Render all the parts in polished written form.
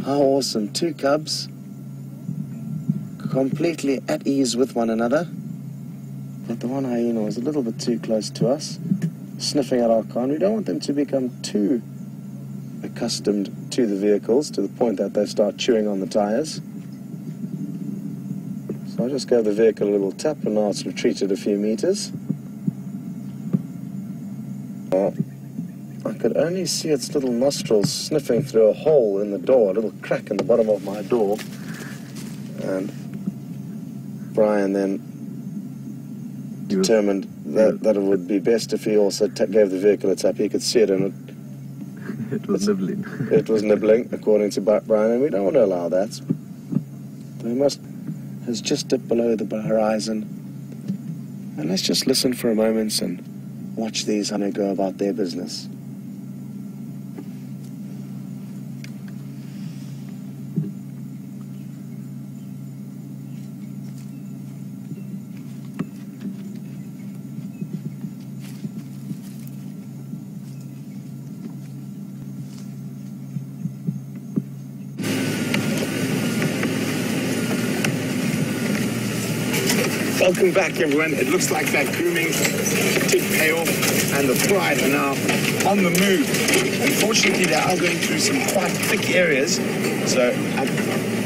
How awesome. 2 cubs, completely at ease with one another. But the one hyena was a little bit too close to us, sniffing at our car, and we don't want them to become too accustomed to the vehicles to the point that they start chewing on the tires. So I'll just give the vehicle a little tap, and now it's retreated a few meters. I could only see its little nostrils sniffing through a hole in the door, a little crack in the bottom of my door. And Brian then determined that it would be best if he also gave the vehicle a tap. He could see it, and it was nibbling. It was nibbling, according to Brian, and we don't want to allow that. Has just dipped below the horizon. And let's just listen for a moment and watch these honey go about their business. Welcome back, everyone. It looks like that grooming did pay off, and the pride are now on the move. Unfortunately, they are going through some quite thick areas, so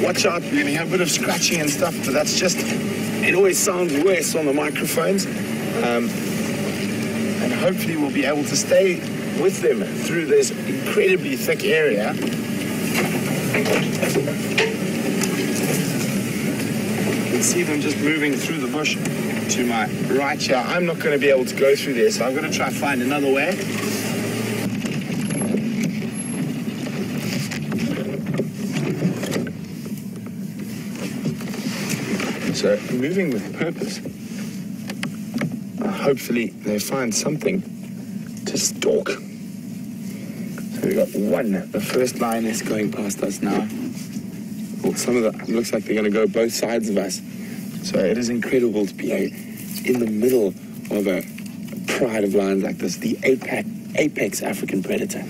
watch out. You're going to hear a bit of scratching and stuff, but that's just, it always sounds worse on the microphones. And hopefully we'll be able to stay with them through this incredibly thick area. See them just moving through the bush to my right here. I'm not going to be able to go through there, so I'm going to try to find another way. So, moving with purpose. Hopefully they find something to stalk. So we've got one, the first lioness going past us now. Well, some of it looks like they're going to go both sides of us. So it is incredible to be in the middle of a pride of lions like this, the apex African predator.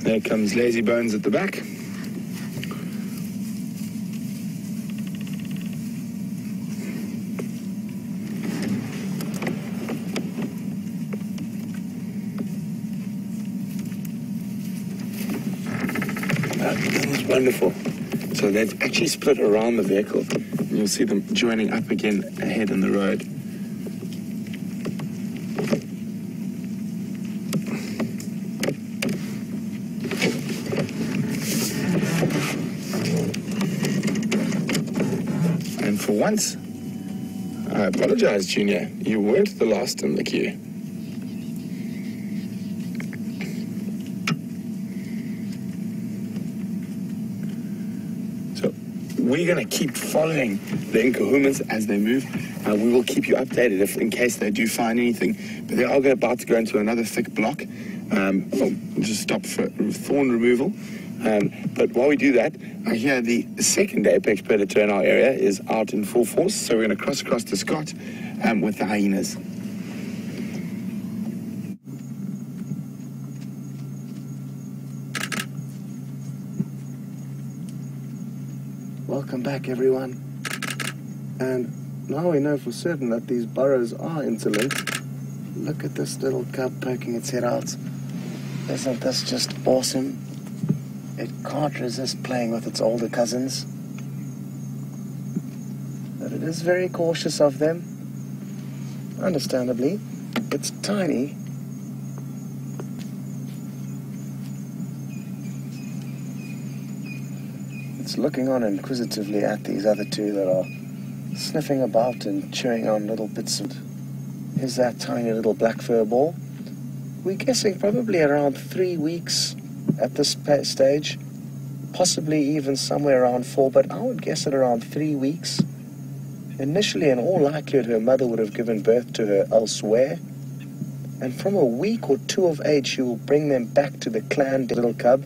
There comes Lazy Bones at the back. That was wonderful. So they've actually split around the vehicle. You'll see them joining up again ahead in the road. And for once, I apologize, Junior. You weren't the last in the queue. We're going to keep following the Nkahumans as they move. We will keep you updated if, in case they do find anything. But they are about to go into another thick block. We'll just stop for thorn removal. But while we do that, I hear the second apex predator in our area is out in full force. So we're going to cross across to Scott with the hyenas. Welcome back, everyone. And now we know for certain that these burrows are interlinked. Look at this little cub poking its head out. Isn't this just awesome? It can't resist playing with its older cousins. But it is very cautious of them. Understandably, it's tiny. It's looking on inquisitively at these other two that are sniffing about and chewing on little bits of... Here's that tiny little black fur ball. We're guessing probably around 3 weeks at this stage, possibly even somewhere around 4, but I would guess at around 3 weeks. Initially, in all likelihood, her mother would have given birth to her elsewhere, And from a week or two of age, she will bring them back to the clan little cub.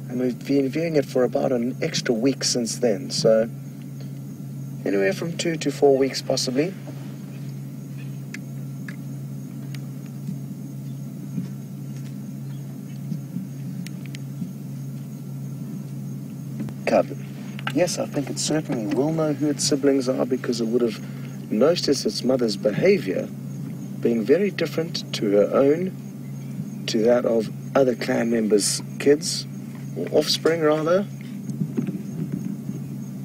And we've been viewing it for about an extra week since then. So anywhere from 2 to 4 weeks possibly. Cub. Yes, I think it certainly will know who its siblings are, because it would have noticed its mother's behavior being very different to her own, to that of other clan members' kids, or offspring rather.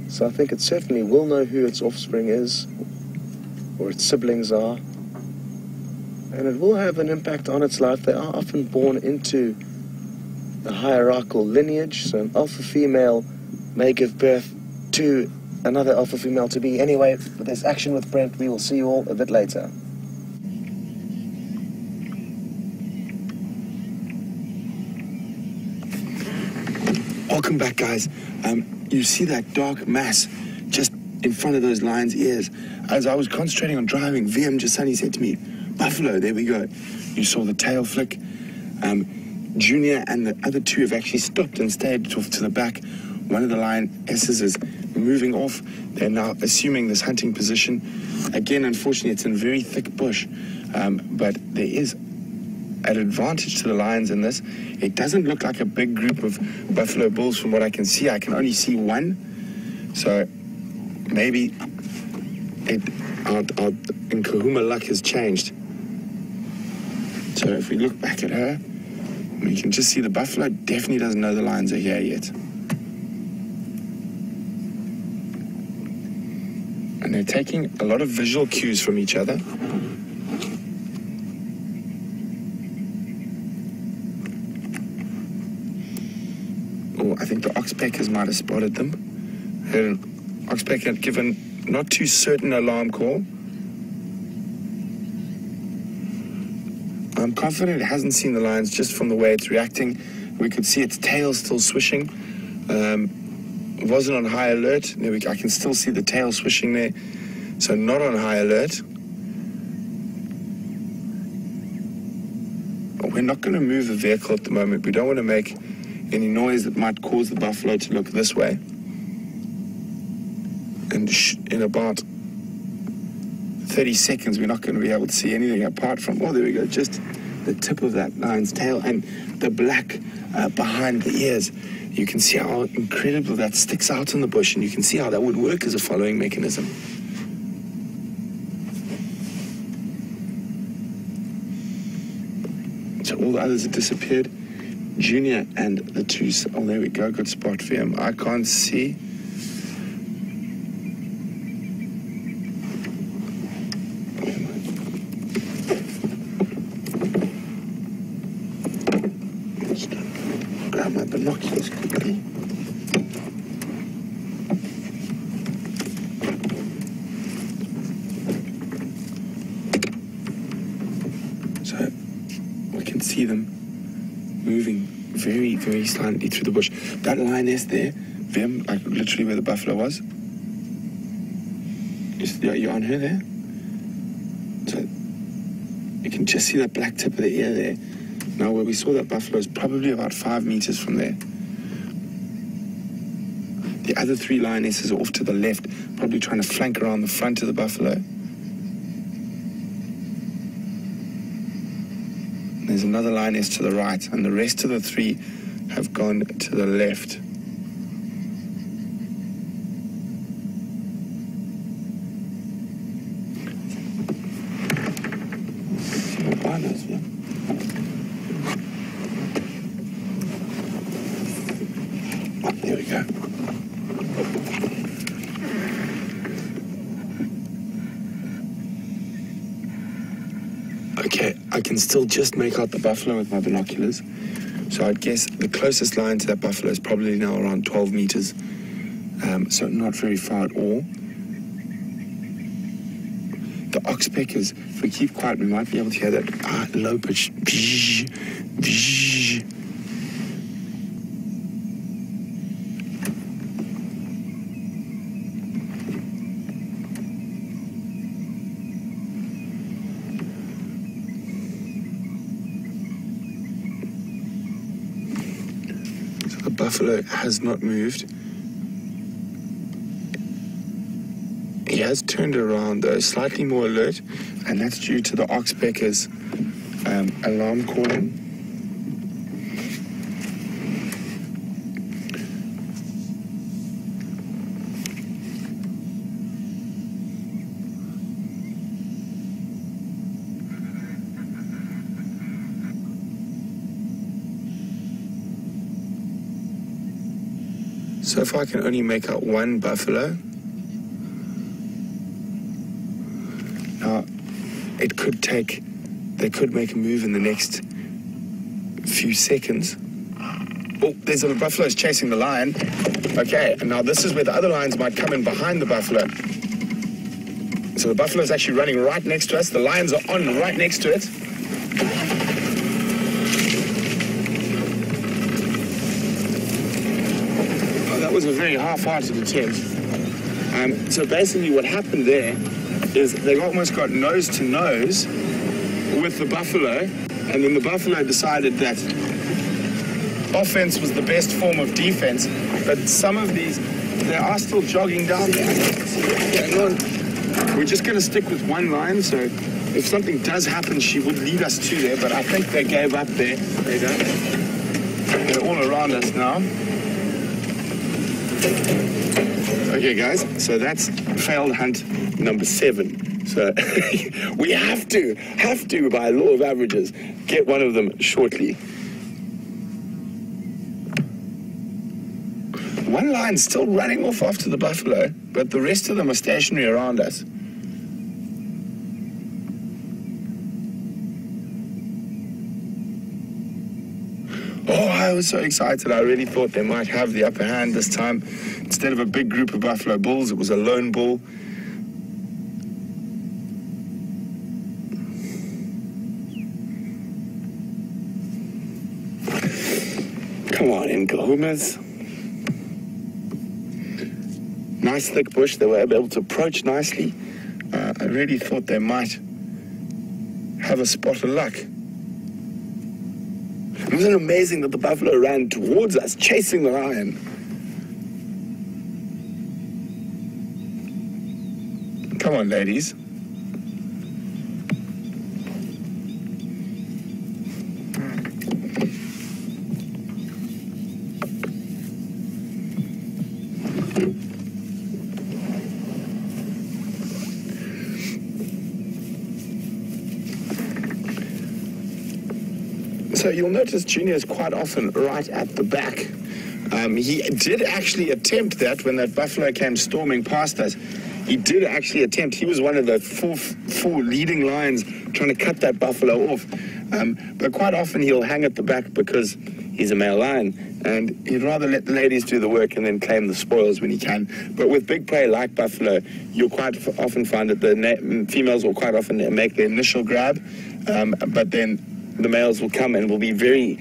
So I think it certainly will know who its offspring is, or its siblings are, and it will have an impact on its life. They are often born into the hierarchical lineage, so an alpha female may give birth to another alpha female to be. Anyway, there's action with Brent. We will see you all a bit later. Welcome back, guys. You see that dark mass just in front of those lions' ears. As I was concentrating on driving, VM just suddenly said to me, "Buffalo, there we go." You saw the tail flick. Junior and the other two have actually stopped and stayed off to the back. One of the lionesses is moving off. They're now assuming this hunting position. Again, unfortunately, it's in very thick bush, but there is an advantage to the lions in this. It doesn't look like a big group of buffalo bulls from what I can see. I can only see one. So maybe our Nkahuma luck has changed. So if we look back at her, we can just see the buffalo definitely doesn't know the lions are here yet. And they're taking a lot of visual cues from each other. Oh, I think the oxpeckers might have spotted them. An oxpecker had given not too certain alarm call. I'm confident it hasn't seen the lions just from the way it's reacting. We could see its tail still swishing. It wasn't on high alert. There I can still see the tail swishing there. So not on high alert. But we're not going to move the vehicle at the moment. We don't want to make any noise that might cause the buffalo to look this way. And in about 30 seconds, we're not going to be able to see anything apart from, oh, there we go, just the tip of that lion's tail and the black behind the ears. You can see how incredible that sticks out in the bush, and you can see how that would work as a following mechanism. So all the others have disappeared. Junior and the two, oh, there we go, good spot for him. I can't see. Grab my binoculars quickly. So we can see them moving very, very silently through the bush. That lioness there, Vim, like literally where the buffalo was. You're on her there? So you can just see that black tip of the ear there. Now where we saw that buffalo is probably about 5 meters from there. The other three lionesses are off to the left, probably trying to flank around the front of the buffalo. There's another lioness to the right, and the rest of the three have gone to the left. There we go. Okay, I can still just make out the buffalo with my binoculars. So I'd guess the closest line to that buffalo is probably now around 12 meters. So not very far at all. The oxpeckers, if we keep quiet, we might be able to hear that low pitch. The buffalo has not moved. He has turned around though, slightly more alert, and that's due to the oxpecker's alarm calling. So far I can only make out one buffalo. Now, they could make a move in the next few seconds. Oh, there's a buffalo chasing the lion. Okay, and now this is where the other lions might come in behind the buffalo. So the buffalo is actually running right next to us. The lions are on right next to it. That was a very half-hearted attempt. So basically what happened there is they almost got nose to nose with the buffalo, and then the buffalo decided that offense was the best form of defense, but some of these, they are still jogging down there. Hang on. We're just going to stick with one line, so if something does happen, she would lead us to there, but I think they gave up there. They don't. They're all around us now. Okay, guys, so that's failed hunt number 7. So we have to, by law of averages, get one of them shortly. One line's still running off after the buffalo, but the rest of them are stationary around us. Oh, I was so excited. I really thought they might have the upper hand this time. Instead of a big group of buffalo bulls, it was a lone bull. Come on in, Kahumas. Nice thick bush. They were able to approach nicely. I really thought they might have a spot of luck. It wasn't amazing that the buffalo ran towards us, chasing the lion. Come on, ladies. So you'll notice Junior is quite often right at the back. He did actually attempt that when that buffalo came storming past us. He did actually attempt. He was one of the four leading lions trying to cut that buffalo off. But quite often he'll hang at the back because he's a male lion, and he'd rather let the ladies do the work and then claim the spoils when he can. But with big prey like buffalo, you'll quite often find that the females will quite often make the initial grab, but then the males will come and will be very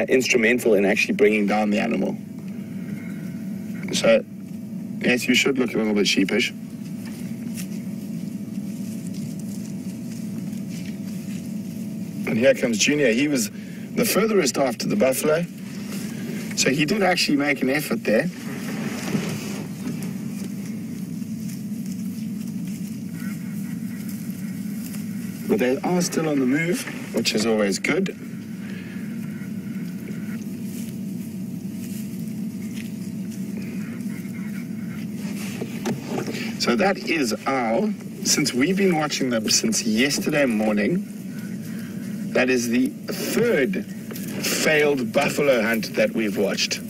instrumental in actually bringing down the animal. So, yes, you should look a little bit sheepish. And here comes Junior. He was the furthest after the buffalo. So he did actually make an effort there. But they are still on the move, which is always good. So that is since we've been watching them since yesterday morning, that is the 3rd failed buffalo hunt that we've watched.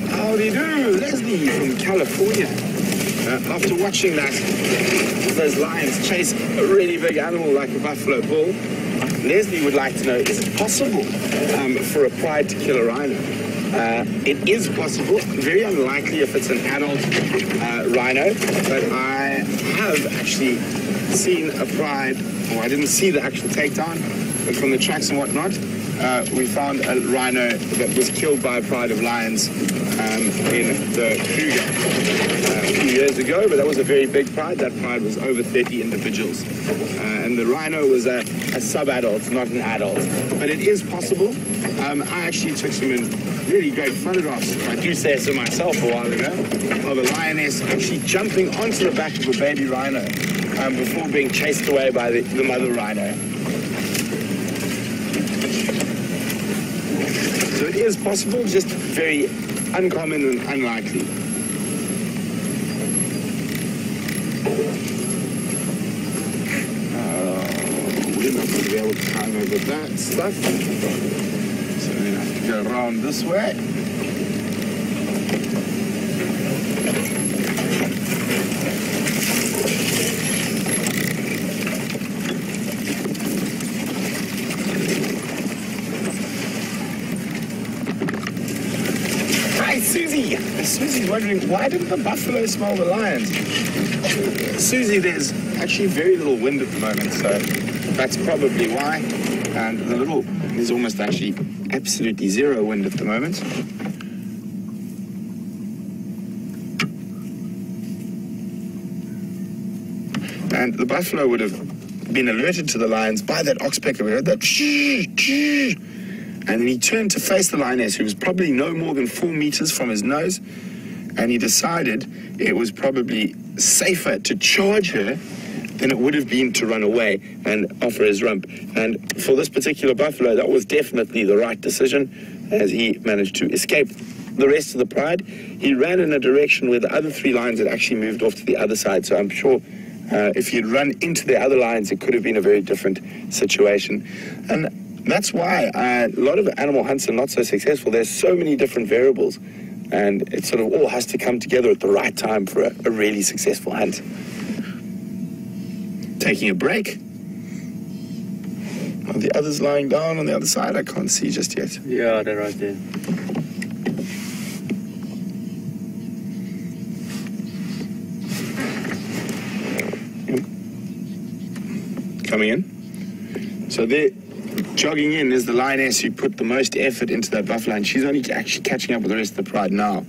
Howdy do, Leslie from California. After watching those lions chase a really big animal like a buffalo bull, Leslie would like to know, is it possible for a pride to kill a rhino? It is possible, very unlikely if it's an adult rhino, but I have actually seen a pride, or I didn't see the actual takedown, but from the tracks and whatnot, we found a rhino that was killed by a pride of lions in the Kruger a few years ago, but that was a very big pride. That pride was over 30 individuals. And the rhino was a sub-adult, not an adult. But it is possible. I actually took some really great photographs, if I do say so myself, a while ago, of a lioness actually jumping onto the back of a baby rhino before being chased away by the mother rhino. So it is possible, just very uncommon and unlikely. We're not going to be able to climb over that stuff. So we're going to have to go around this way. Hi, Susie! Susie's wondering, why didn't the buffalo smell the lions? Susie, there's actually very little wind at the moment, so that's probably why. And there's almost actually absolutely zero wind at the moment. And the buffalo would have been alerted to the lions by that oxpecker. We heard that shh, shh. And then he turned to face the lioness, who was probably no more than 4 meters from his nose. And he decided it was probably safer to charge her than it would have been to run away and offer his rump. And for this particular buffalo, that was definitely the right decision, as he managed to escape the rest of the pride. He ran in a direction where the other 3 lions had actually moved off to the other side. So I'm sure if he'd run into the other lions, it could have been a very different situation. And that's why a lot of animal hunts are not so successful. There's so many different variables, and it sort of all has to come together at the right time for a really successful hunt. Taking a break. Are the others lying down on the other side? I can't see just yet. Yeah, they're right there. Coming in. So they're jogging in is the lioness who put the most effort into that buffalo, and she's only actually catching up with the rest of the pride now.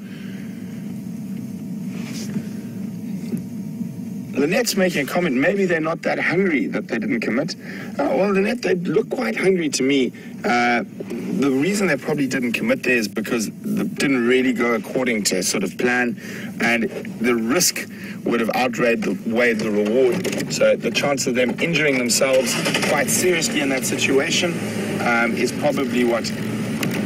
Lynette's making a comment, maybe they're not that hungry that they didn't commit. Well, Lynette, they look quite hungry to me. The reason they probably didn't commit there is because it didn't really go according to sort of plan, and the risk would have outweighed the reward. So the chance of them injuring themselves quite seriously in that situation is probably what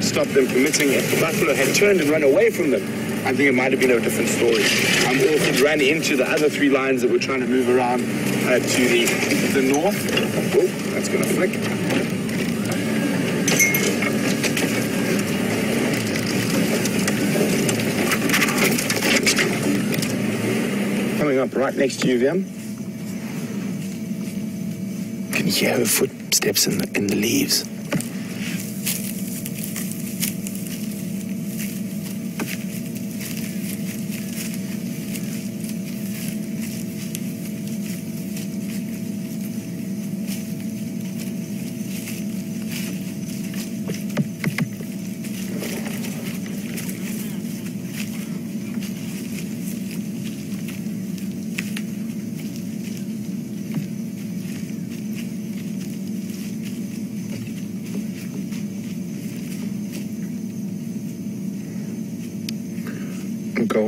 stopped them committing. If the buffalo had turned and run away from them, I think it might have been a different story. Or if it ran into the other 3 lions that were trying to move around to the north. Oh, that's going to flick. Coming up right next to you, Viam. Can you hear her footsteps in the leaves?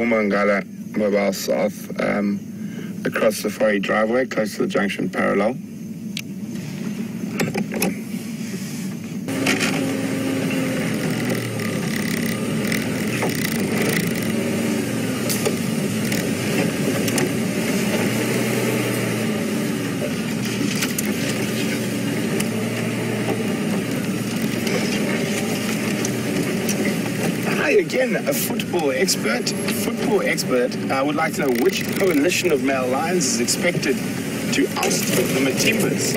Mangala Mobile South across Safari driveway close to the junction parallel. Again, a football expert. I would like to know which coalition of male lions is expected to oust the Matimbas.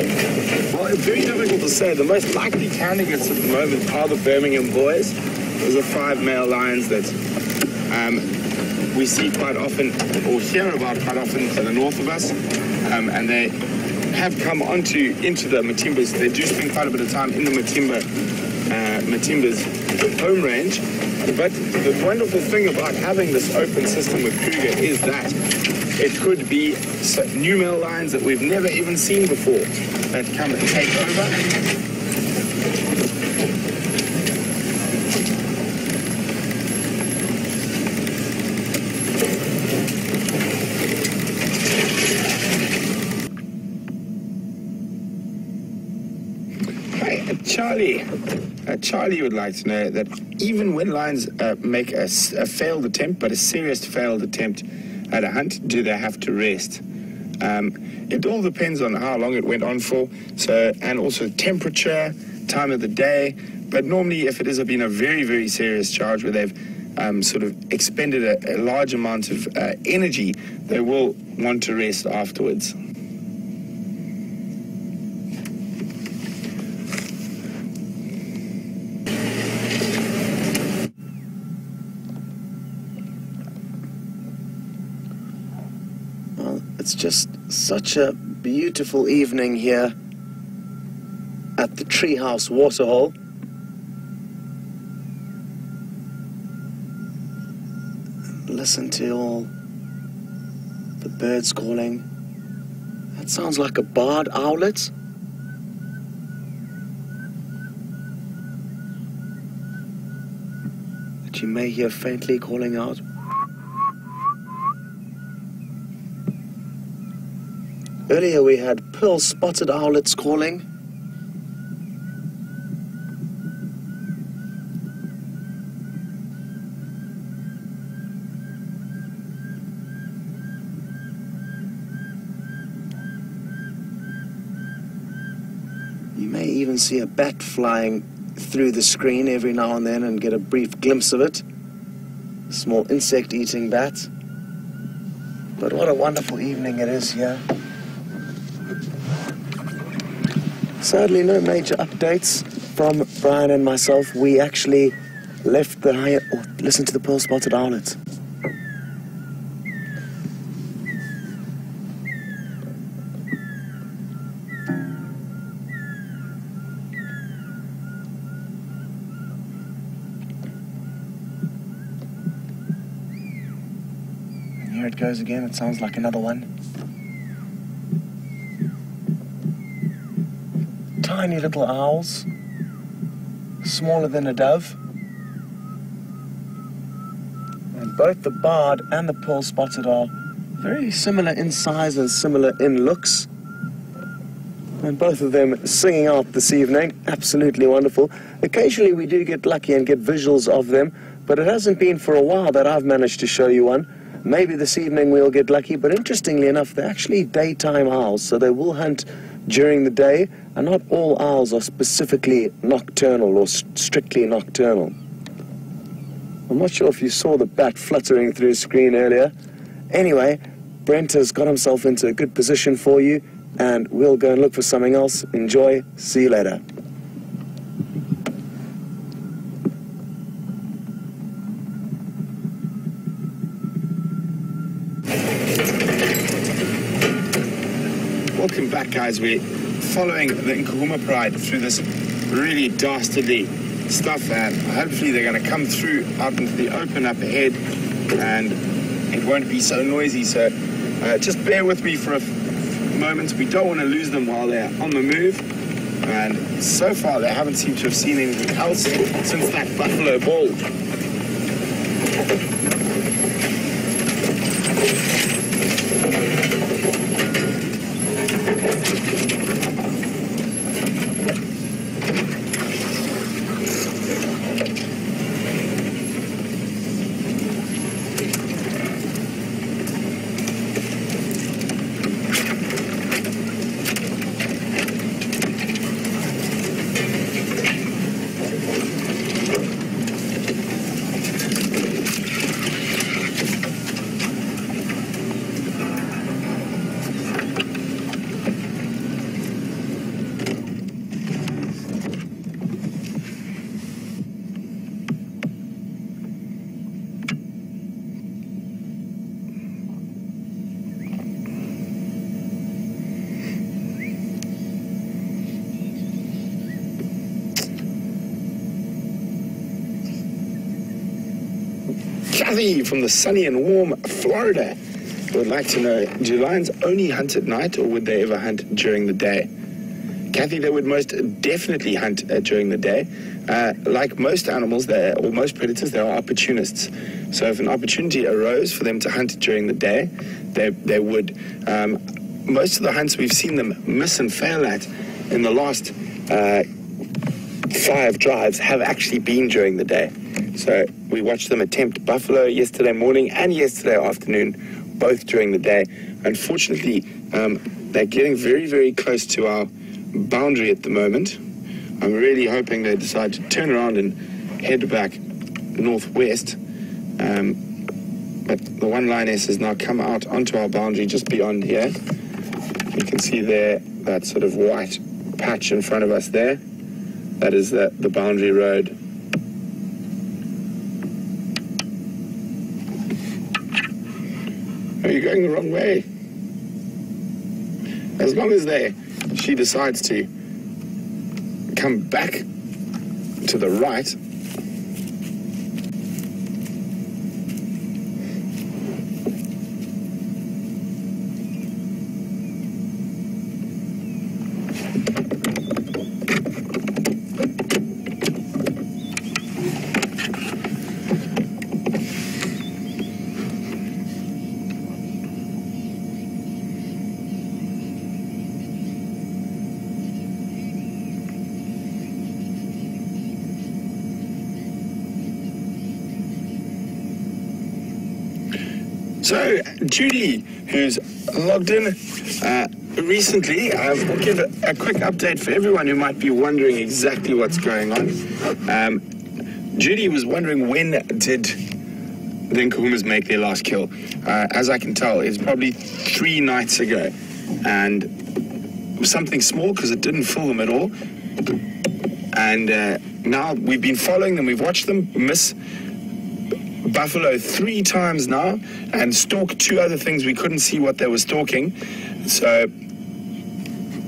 Well, it's very difficult to say. The most likely candidates at the moment are the Birmingham boys. Those are 5 male lions that we see quite often, or hear about quite often, to the north of us, and they have come into the Matimbas. They do spend quite a bit of time in the Matimba Matimba's home range. But the wonderful thing about having this open system with Kruger is that it could be new mail lines that we've never even seen before that come and take over. Charlie would like to know that even when lions make a failed attempt, but a serious failed attempt at a hunt, do they have to rest? It all depends on how long it went on for, and also temperature, time of the day. But normally, if it has been a very, very serious charge where they've sort of expended a large amount of energy, they will want to rest afterwards. It's just such a beautiful evening here at the Treehouse Waterhole. Listen to all the birds calling. That sounds like a barred owlet. That you may hear faintly calling out. Earlier we had pearl-spotted owlets calling. You may even see a bat flying through the screen every now and then and get a brief glimpse of it. A small insect-eating bat. But what a wonderful evening it is here. Sadly, no major updates from Brian and myself. We actually left the listen to the pearl-spotted owlet. And here it goes again. It sounds like another one. Tiny little owls, smaller than a dove. And both the barred and the pearl-spotted are very similar in size and similar in looks. And both of them singing out this evening, absolutely wonderful. Occasionally we do get lucky and get visuals of them, but it hasn't been for a while that I've managed to show you one. Maybe this evening we'll get lucky, but interestingly enough, they're actually daytime owls, so they will hunt during the day, and not all owls are specifically nocturnal or strictly nocturnal. I'm not sure if you saw the bat fluttering through the screen earlier. Anyway, Brent has got himself into a good position for you, and we'll go and look for something else. Enjoy. See you later. Welcome back, guys. We're following the Nkuhuma Pride through this really dastardly stuff, and hopefully they're going to come through out into the open up ahead and it won't be so noisy. So just bear with me for a moment. We don't want to lose them while they're on the move, and so far they haven't seemed to have seen anything else since that buffalo ball. Kathy from the sunny and warm Florida would like to know, do lions only hunt at night or would they ever hunt during the day? Kathy, they would most definitely hunt during the day. Like most animals, or most predators, they are opportunists. So if an opportunity arose for them to hunt during the day, they would. Most of the hunts we've seen them miss and fail at in the last 5 drives have actually been during the day. So we watched them attempt buffalo yesterday morning and yesterday afternoon, both during the day. Unfortunately, they're getting very, very close to our boundary at the moment. I'm really hoping they decide to turn around and head back northwest. But the one lioness has now come out onto our boundary just beyond here. You can see there that sort of white patch in front of us there. That is the boundary road. Are you going the wrong way? As long as she decides to come back to the right, So, Judy, who's logged in recently, will give a quick update for everyone who might be wondering exactly what's going on. Judy was wondering, when did the Nkuhumas make their last kill? As I can tell, it's probably 3 nights ago. And it was something small because it didn't fool them at all. And now we've been following them, we've watched them miss buffalo 3 times now and stalk 2 other things we couldn't see what they were stalking. So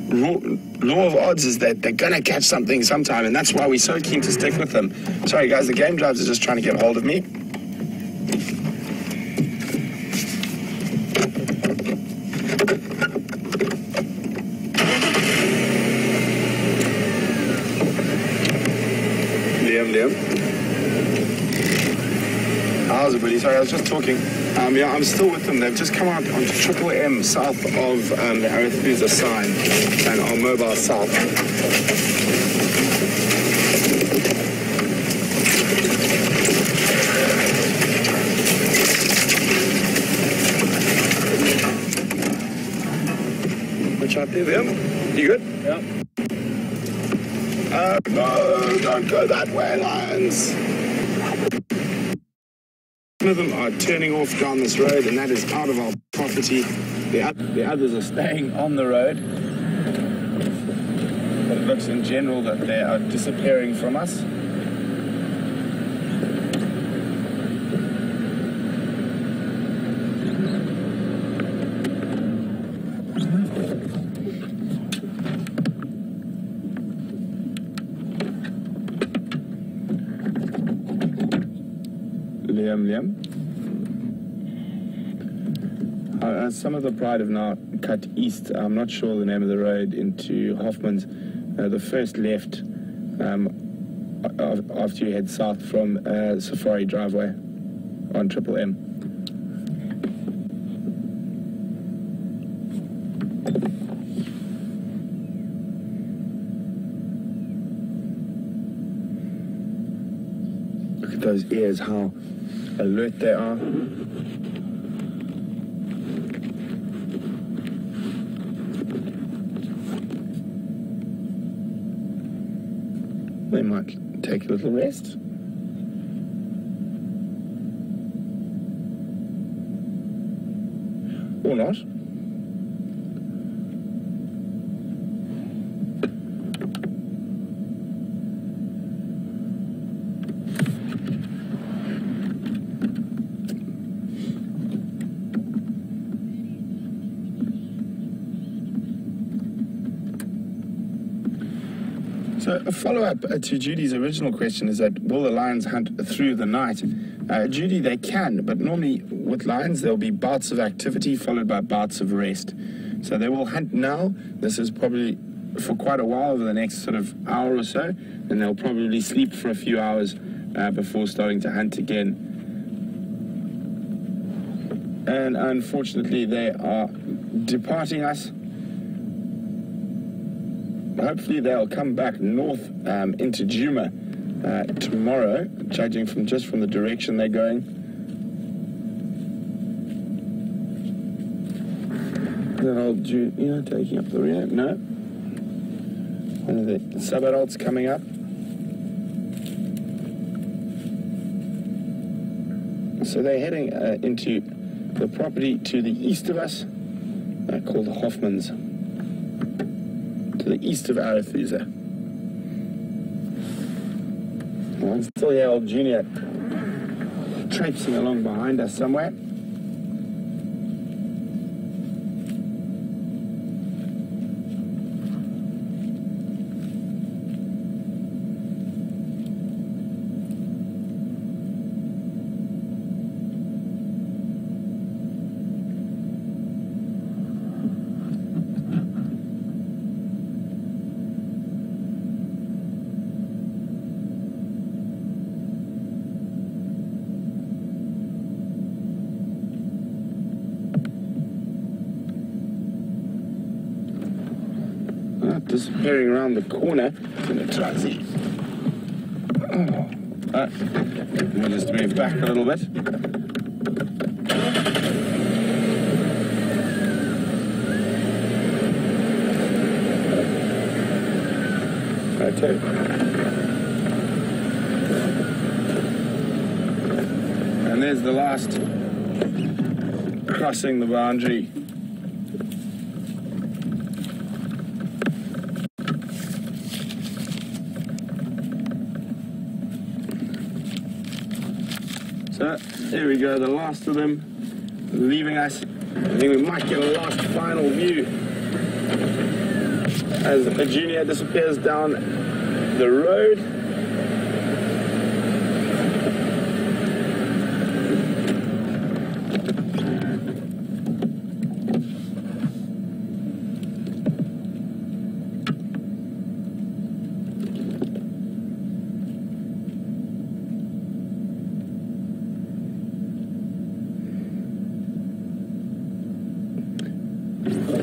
law of odds is that they're gonna catch something sometime, and that's why we're so keen to stick with them. Sorry guys, the game drives are just trying to get hold of me. Liam. How's it, buddy? Sorry, I was just talking. Yeah, I'm still with them. They've just come out onto Triple M south of the Arethusa sign and our mobile south. Watch out there, Liam. You good? Yeah. No, don't go that way, lions. Some of them are turning off down this road, and that is out of our property. The others are staying on the road. But it looks in general that they are disappearing from us. Liam. Some of the pride have now cut east. I'm not sure the name of the road into Hoffman's. The first left after you head south from Safari driveway on Triple M. Look at those ears, how alert they are. They might take a little rest. Or not. So a follow-up to Judy's original question is that will the lions hunt through the night? Judy, they can, but normally with lions, there'll be bouts of activity followed by bouts of rest. So they will hunt now. This is probably for quite a while, over the next sort of hour or so, and they'll probably sleep for a few hours before starting to hunt again. And unfortunately, they are departing us. Hopefully, they'll come back north into Djuma tomorrow, judging from just from the direction they're going. Then old Junior taking up the rear. No. One of the sub-adults coming up. So they're heading into the property to the east of us, called the Hoffmans, to the east of Arethusa. I'm still here, old Junior, traipsing along behind us somewhere. Disappearing around the corner. I'm going to try and see. We'll just move back a little bit. Okay. And there's the last crossing the boundary. So, there we go, the last of them leaving us. I think we might get a last final view as a Junior disappears down the road.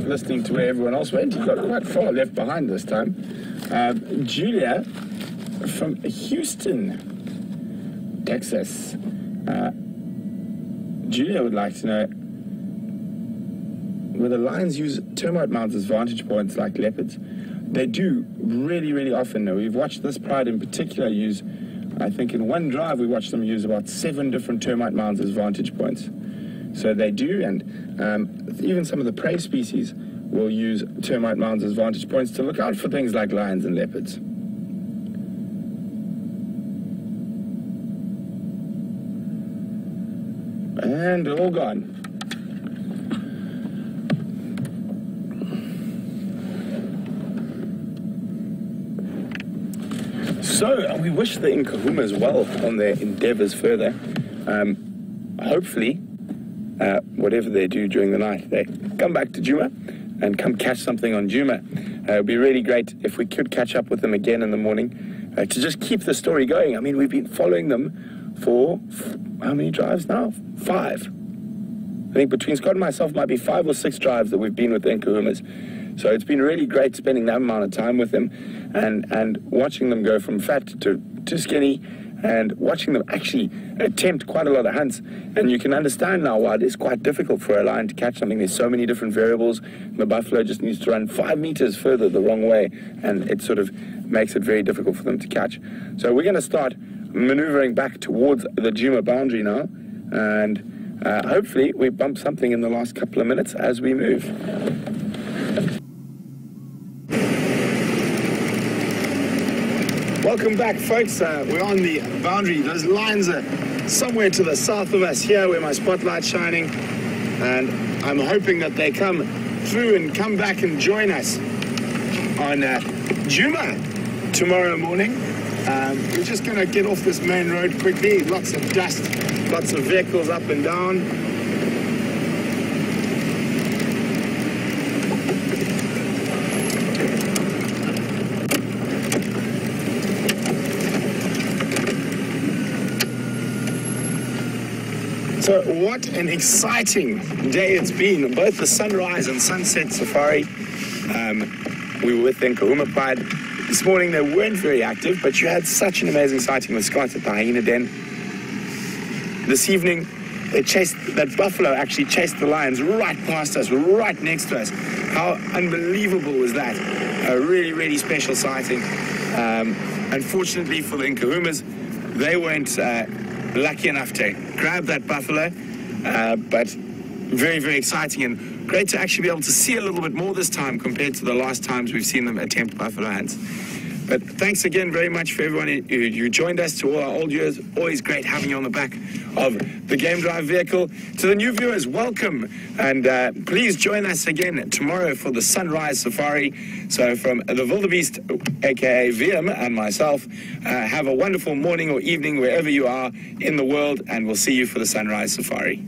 Listening to where everyone else went. He got quite far left behind this time. Julia from Houston, Texas. Julia would like to know whether lions use termite mounds as vantage points like leopards. They do really, really often. We've watched this pride in particular use, I think in one drive we watched them use about 7 different termite mounds as vantage points. So they do, and even some of the prey species will use termite mounds as vantage points to look out for things like lions and leopards. And all gone. So we wish the Nkuhumas well on their endeavors further. Hopefully, whatever they do during the night, they come back to Djuma and come catch something on Djuma. It would be really great if we could catch up with them again in the morning to just keep the story going. I mean, we've been following them for how many drives now? 5. I think between Scott and myself might be 5 or 6 drives that we've been with the Nkuhumas. So it's been really great spending that amount of time with them and watching them go from fat to skinny, and watching them actually attempt quite a lot of hunts. And you can understand now why it is quite difficult for a lion to catch something. There's so many different variables. The buffalo just needs to run 5 meters further the wrong way, and it sort of makes it very difficult for them to catch. So we're going to start maneuvering back towards the Djuma boundary now, and hopefully we bump something in the last couple of minutes as we move. Welcome back, folks. We're on the boundary. Those lines are somewhere to the south of us here where my spotlight's shining, and I'm hoping that they come through and come back and join us on Djuma tomorrow morning. We're just going to get off this main road quickly. Lots of dust, lots of vehicles up and down. So what an exciting day it's been, both the sunrise and sunset safari. We were with the Nkahuma Pride. This morning they weren't very active, but you had such an amazing sighting with Scott at the hyena den. This evening, that buffalo actually chased the lions right past us, right next to us. How unbelievable was that? A really, really special sighting. Unfortunately for the Nkahumas, they weren't lucky enough to grab that buffalo, but very, very exciting and great to actually be able to see a little bit more this time compared to the last times we've seen them attempt buffalo hunts. But thanks again very much for everyone who joined us, to all our old viewers. Always great having you on the back of the Game Drive vehicle. To the new viewers, welcome, and please join us again tomorrow for the Sunrise Safari. So from the Wildebeest, aka VM, and myself, have a wonderful morning or evening wherever you are in the world, and we'll see you for the Sunrise Safari.